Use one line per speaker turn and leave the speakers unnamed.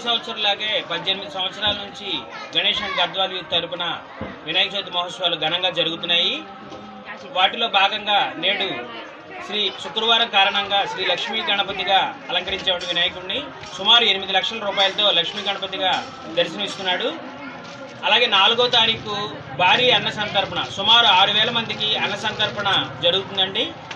సంవత్సరంలాగే 18 సంవత్సరాల నుంచి Ganesh and Gadwal youth తరపున వినాయక చవితి మహోత్సవాలు ఘనంగా జరుగుతున్నాయి. వాటిలో భాగంగా నేడు శుక్రవారం కారణంగా శ్రీ లక్ష్మీ గణపతిగా అలంకరించే వినాయకుడిని సుమారు 8 లక్షల రూపాయలతో లక్ష్మీ గణపతిగా దర్శనమిస్తున్నాడు. అలాగే 4వ తారీఖు భారీ అన్న సంతర్పణ సుమారు 6,000 మందికి అన్న సంతర్పణ జరుగుతుందండి.